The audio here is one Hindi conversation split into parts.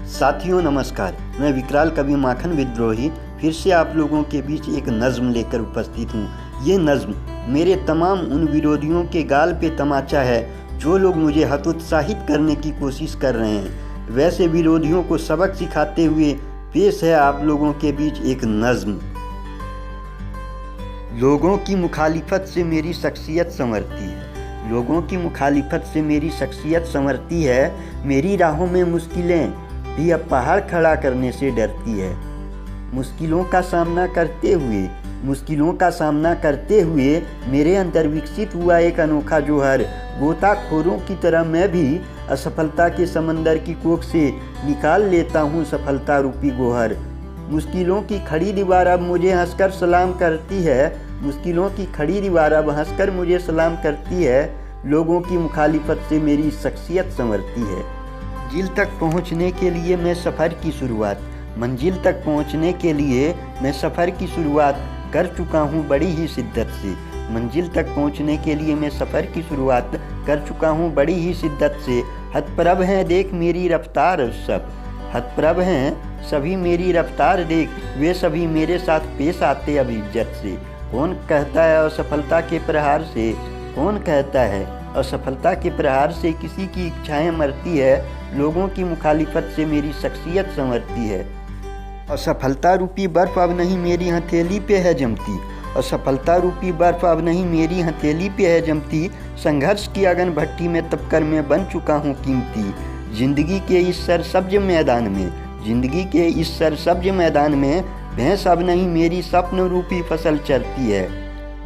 साथियों नमस्कार, मैं विकराल कवि माखन विद्रोही फिर से आप लोगों के बीच एक नज़्म लेकर उपस्थित हूँ। ये नज़्म मेरे तमाम उन विरोधियों के गाल पे तमाचा है जो लोग मुझे हतोत्साहित करने की कोशिश कर रहे हैं। वैसे विरोधियों को सबक सिखाते हुए पेश है आप लोगों के बीच एक नज़्म। लोगों की मुखालिफत से मेरी शख्सियत संवरती है, लोगों की मुखालिफत से मेरी शख्सियत संवरती है। मेरी राहों में मुश्किलें भी अब पहाड़ खड़ा करने से डरती है। मुश्किलों का सामना करते हुए मेरे अंदर विकसित हुआ एक अनोखा जौहर। गोताखोरों की तरह मैं भी असफलता के समंदर की कोख से निकाल लेता हूँ सफलता रूपी गोहर। मुश्किलों की खड़ी दीवार अब मुझे हंसकर सलाम करती है, मुश्किलों की खड़ी दीवार अब हंसकर मुझे सलाम करती है। लोगों की मुखालिफत से मेरी शख्सियत संवरती है। मंजिल तक पहुंचने के लिए मैं सफ़र की शुरुआत कर चुका हूं बड़ी ही शिद्दत से। मंजिल तक पहुंचने के लिए मैं सफ़र की शुरुआत कर चुका हूं बड़ी ही शिद्दत से। हतप्रभ हैं देख मेरी रफ्तार सब, हतप्रभ हैं सभी मेरी रफ्तार देख, वे सभी मेरे साथ पेश आते अब इज्जत से। कौन कहता है असफलता के प्रहार से, कौन कहता है असफलता के प्रहार से किसी की इच्छाएं मरती है। लोगों की मुखालिफत से मेरी शख्सियत संवरती है। असफलता रूपी बर्फ अब नहीं मेरी हथेली पे है जमती, असफलता रूपी बर्फ अब नहीं मेरी हथेली पे है जमती। संघर्ष की अगन भट्टी में तपकर मैं बन चुका हूँ कीमती। जिंदगी के इस सरसब्ज मैदान में भैंस अब नहीं मेरी स्वप्न रूपी फसल चरती है।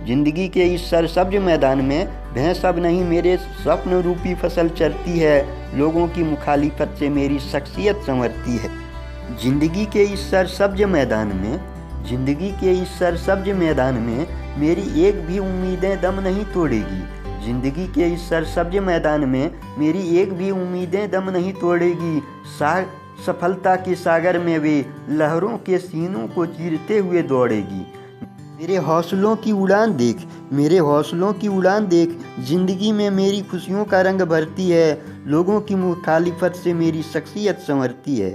जिंदगी के इस सरसब्ज मैदान में भैंस अब नहीं मेरे स्वप्न रूपी फसल चरती है। लोगों की मुखालिफत से मेरी शख्सियत संवरती है। जिंदगी के इस सरसब्ज मैदान में मेरी एक भी उम्मीदें दम नहीं तोड़ेगी। जिंदगी के इस सरसब्ज मैदान में मेरी एक भी उम्मीदें दम नहीं तोड़ेगी। सफलता के सागर में वे लहरों के सीनों को चीरते हुए दौड़ेगी। मेरे हौसलों की उड़ान देख जिंदगी में मेरी खुशियों का रंग भरती है। लोगों की मुखालिफत से मेरी शख्सियत संवरती है।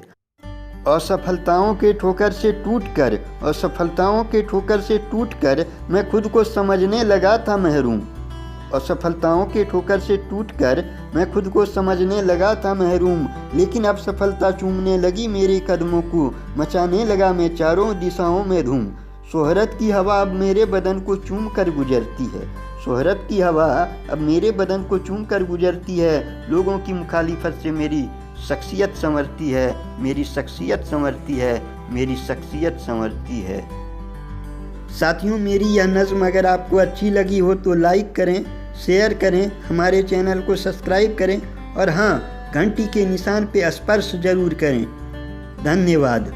असफलताओं के ठोकर से टूटकर मैं खुद को समझने लगा था महरूम। असफलताओं के ठोकर से टूटकर मैं खुद को समझने लगा था महरूम। लेकिन अब सफलता चूमने लगी मेरे कदमों को, मचाने लगा मैं चारों दिशाओं में धूम। शोहरत की हवा अब मेरे बदन को चूम कर गुजरती है, शोहरत की हवा अब मेरे बदन को चूम कर गुजरती है। लोगों की मुखालिफत से मेरी शख्सियत संवरती है, मेरी शख्सियत संवरती है, मेरी शख्सियत संवरती है। साथियों, मेरी यह नज़्म अगर आपको अच्छी लगी हो तो लाइक करें, शेयर करें, हमारे चैनल को सब्सक्राइब करें और हाँ, घंटी के निशान पे स्पर्श जरूर करें। धन्यवाद।